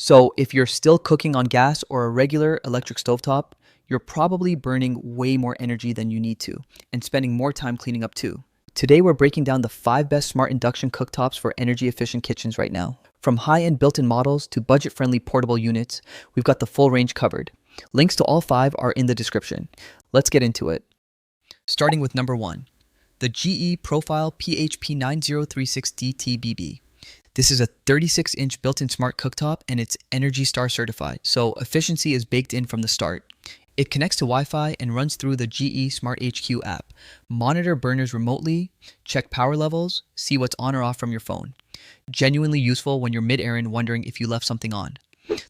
So if you're still cooking on gas or a regular electric stovetop, you're probably burning way more energy than you need to and spending more time cleaning up too. Today we're breaking down the 5 best smart induction cooktops for energy efficient kitchens right now. From high-end built-in models to budget-friendly portable units, we've got the full range covered. Links to all 5 are in the description. Let's get into it. Starting with number 1, the GE Profile PHP9036DTBB. This is a 36-inch built-in smart cooktop and it's Energy Star certified, so efficiency is baked in from the start. It connects to Wi-Fi and runs through the GE SmartHQ app. Monitor burners remotely, check power levels, see what's on or off from your phone. Genuinely useful when you're mid-errand wondering if you left something on.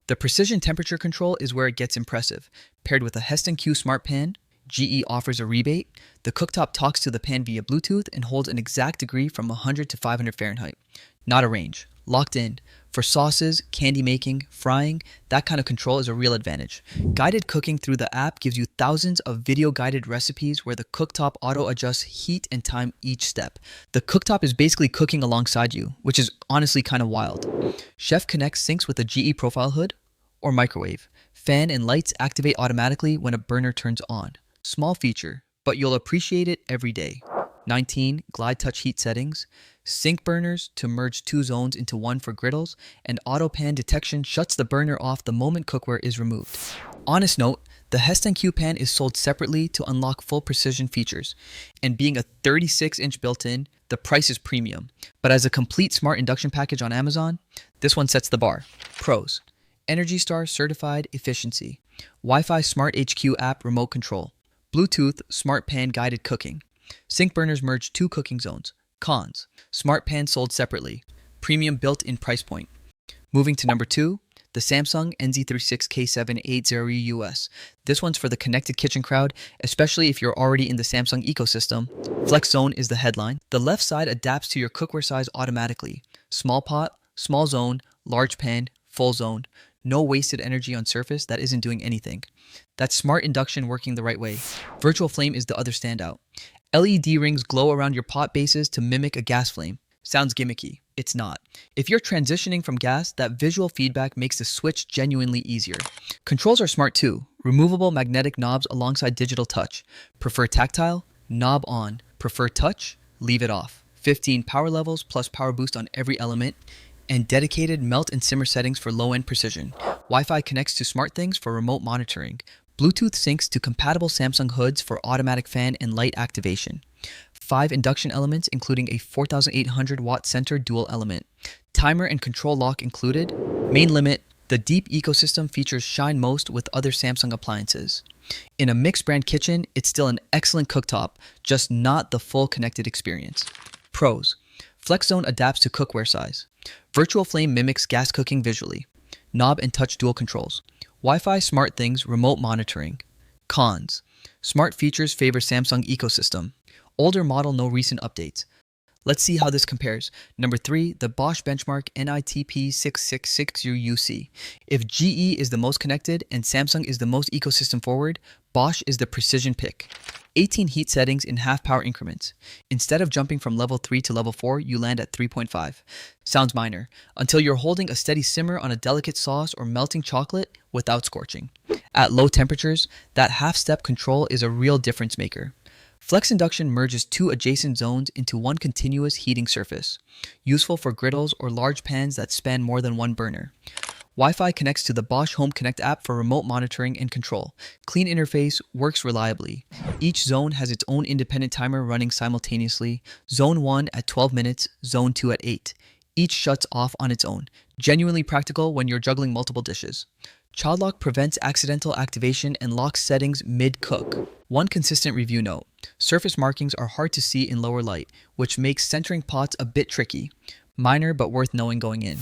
The precision temperature control is where it gets impressive. Paired with a SmartHQ smart pan, GE offers a rebate. The cooktop talks to the pan via Bluetooth and holds an exact degree from 100 to 500 Fahrenheit. Not a range. Locked in. For sauces, candy making, frying, that kind of control is a real advantage. Guided cooking through the app gives you thousands of video-guided recipes where the cooktop auto-adjusts heat and time each step. The cooktop is basically cooking alongside you, which is honestly kind of wild. Chef Connect syncs with a GE Profile hood or microwave. Fan and lights activate automatically when a burner turns on. Small feature, but you'll appreciate it every day. 19 glide touch heat settings, sync burners to merge 2 zones into one for griddles, and auto pan detection shuts the burner off the moment cookware is removed. Honest note, the SmartHQ pan is sold separately to unlock full precision features, and being a 36-inch built-in, the price is premium. But as a complete smart induction package on Amazon, this one sets the bar. Pros: Energy Star certified efficiency, Wi-Fi SmartHQ app remote control, Bluetooth smart pan guided cooking. Sync burners merge 2 cooking zones. Cons: smart pan sold separately. Premium built-in price point. Moving to number 2, the Samsung NZ36K780US. This one's for the connected kitchen crowd, especially if you're already in the Samsung ecosystem. Flex Zone is the headline. The left side adapts to your cookware size automatically. Small pot, small zone, large pan, full zone. No wasted energy on surface that isn't doing anything. That's smart induction working the right way. Virtual flame is the other standout. LED rings glow around your pot bases to mimic a gas flame. Sounds gimmicky. It's not. If you're transitioning from gas, that visual feedback makes the switch genuinely easier. Controls are smart too. Removable magnetic knobs alongside digital touch. Prefer tactile? Knob on. Prefer touch? Leave it off. 15 power levels plus power boost on every element, and dedicated melt and simmer settings for low-end precision. Wi-Fi connects to SmartThings for remote monitoring. Bluetooth syncs to compatible Samsung hoods for automatic fan and light activation. 5 induction elements including a 4,800 watt center dual element. Timer and control lock included. Main limit: the deep ecosystem features shine most with other Samsung appliances. In a mixed brand kitchen, it's still an excellent cooktop, just not the full connected experience. Pros: Flex Zone adapts to cookware size. Virtual flame mimics gas cooking visually. Knob and touch dual controls. Wi-Fi SmartThings remote monitoring. Cons: smart features favor Samsung ecosystem. Older model, no recent updates. Let's see how this compares. Number 3, the Bosch benchmark NITP6660UC. If GE is the most connected and Samsung is the most ecosystem forward, Bosch is the precision pick. 18 heat settings in half power increments. Instead of jumping from level 3 to level 4, you land at 3.5. Sounds minor, until you're holding a steady simmer on a delicate sauce or melting chocolate without scorching. At low temperatures, that half-step control is a real difference maker. Flex Induction merges 2 adjacent zones into one continuous heating surface, useful for griddles or large pans that span more than one burner. Wi-Fi connects to the Bosch Home Connect app for remote monitoring and control. Clean interface, works reliably. Each zone has its own independent timer running simultaneously. Zone 1 at 12 minutes, Zone 2 at 8. Each shuts off on its own. Genuinely practical when you're juggling multiple dishes. Child lock prevents accidental activation and locks settings mid-cook. One consistent review note: surface markings are hard to see in lower light, which makes centering pots a bit tricky. Minor but worth knowing going in.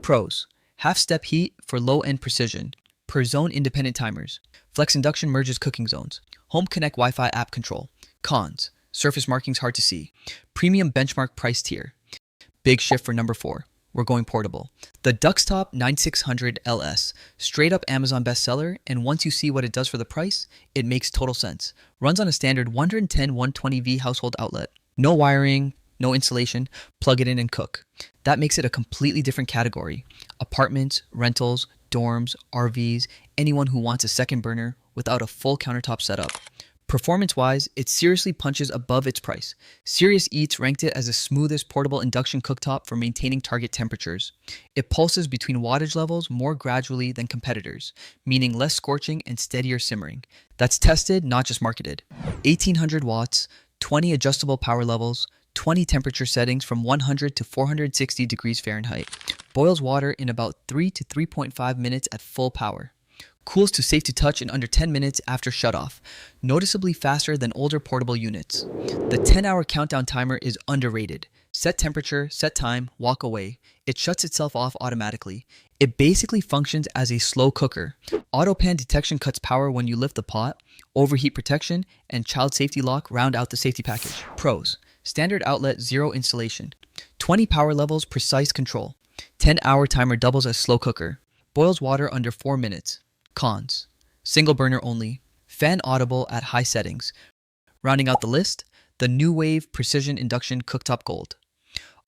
Pros: half-step heat for low-end precision. Per zone independent timers. Flex Induction merges cooking zones. Home Connect Wi-Fi app control. Cons: surface markings hard to see. Premium benchmark price tier. Big shift for number 4. We're going portable. The Duxtop 9600 LS, straight up Amazon bestseller, and once you see what it does for the price, it makes total sense. Runs on a standard 110/120V household outlet. No wiring, no installation, plug it in and cook. That makes it a completely different category. Apartments, rentals, dorms, RVs, anyone who wants a second burner without a full countertop setup. Performance-wise, it seriously punches above its price. Serious Eats ranked it as the smoothest portable induction cooktop for maintaining target temperatures. It pulses between wattage levels more gradually than competitors, meaning less scorching and steadier simmering. That's tested, not just marketed. 1800 watts, 20 adjustable power levels, 20 temperature settings from 100 to 460 degrees Fahrenheit. Boils water in about 3 to 3.5 minutes at full power. Cools to safe to touch in under 10 minutes after shutoff, noticeably faster than older portable units. The 10-hour countdown timer is underrated. Set temperature, set time, walk away. It shuts itself off automatically. It basically functions as a slow cooker. Auto pan detection cuts power when you lift the pot. Overheat protection and child safety lock round out the safety package. Pros: standard outlet, zero installation. 20 power levels, precise control. 10-hour timer doubles as slow cooker. Boils water under 4 minutes. Cons: single burner only. Fan audible at high settings. Rounding out the list, the NuWave Precision Induction Cooktop Gold.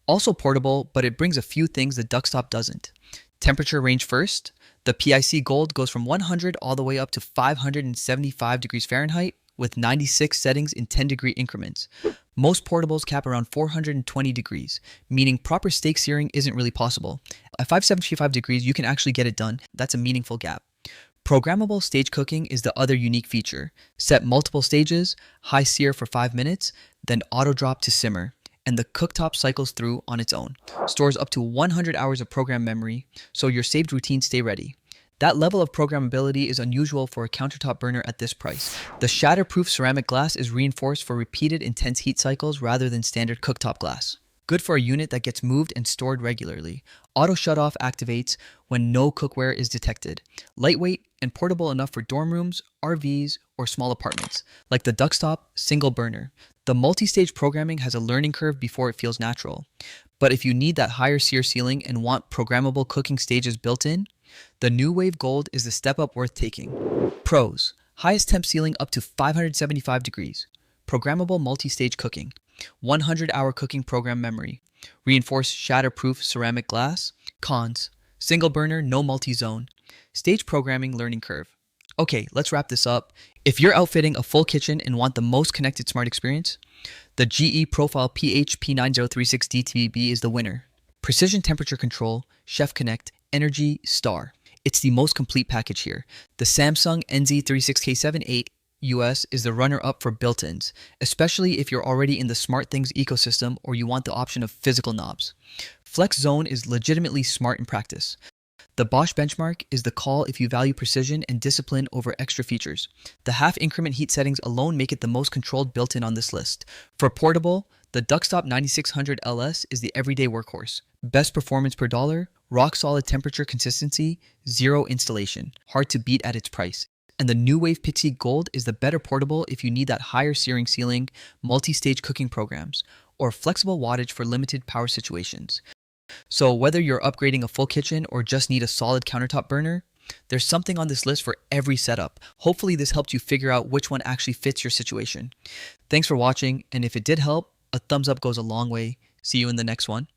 Also portable, but it brings a few things the Duxtop doesn't. Temperature range first. The PIC Gold goes from 100 all the way up to 575 degrees Fahrenheit with 96 settings in 10-degree increments. Most portables cap around 420 degrees, meaning proper steak searing isn't really possible. At 575 degrees, you can actually get it done. That's a meaningful gap. Programmable stage cooking is the other unique feature. Set multiple stages, high sear for 5 minutes, then auto drop to simmer, and the cooktop cycles through on its own. Stores up to 100 hours of program memory, so your saved routines stay ready. That level of programmability is unusual for a countertop burner at this price. The shatterproof ceramic glass is reinforced for repeated intense heat cycles rather than standard cooktop glass. Good for a unit that gets moved and stored regularly. Auto shutoff activates when no cookware is detected. Lightweight and portable enough for dorm rooms, RVs, or small apartments, like the Duxtop single burner. The multi-stage programming has a learning curve before it feels natural. But if you need that higher sear ceiling and want programmable cooking stages built in, the NuWave Gold is the step up worth taking. Pros: highest temp ceiling up to 575 degrees. Programmable multi-stage cooking. 100-hour cooking program memory. Reinforced shatterproof ceramic glass. Cons: single burner, no multi-zone. Stage programming learning curve. Okay, let's wrap this up. If you're outfitting a full kitchen and want the most connected smart experience, the GE Profile PHP9036DTBB is the winner. Precision temperature control, Chef Connect, energy, star. It's the most complete package here. The Samsung NZ36K78 US is the runner-up for built-ins, especially if you're already in the SmartThings ecosystem or you want the option of physical knobs. Flex Zone is legitimately smart in practice. The Bosch benchmark is the call if you value precision and discipline over extra features. The half-increment heat settings alone make it the most controlled built-in on this list. For portable, the Duxtop 9600 LS is the everyday workhorse. Best performance per dollar, rock-solid temperature consistency, zero installation. Hard to beat at its price. And the NuWave PHP Gold is the better portable if you need that higher searing ceiling, multi-stage cooking programs, or flexible wattage for limited power situations. So whether you're upgrading a full kitchen or just need a solid countertop burner, there's something on this list for every setup. Hopefully this helped you figure out which one actually fits your situation. Thanks for watching, and if it did help, a thumbs up goes a long way. See you in the next one.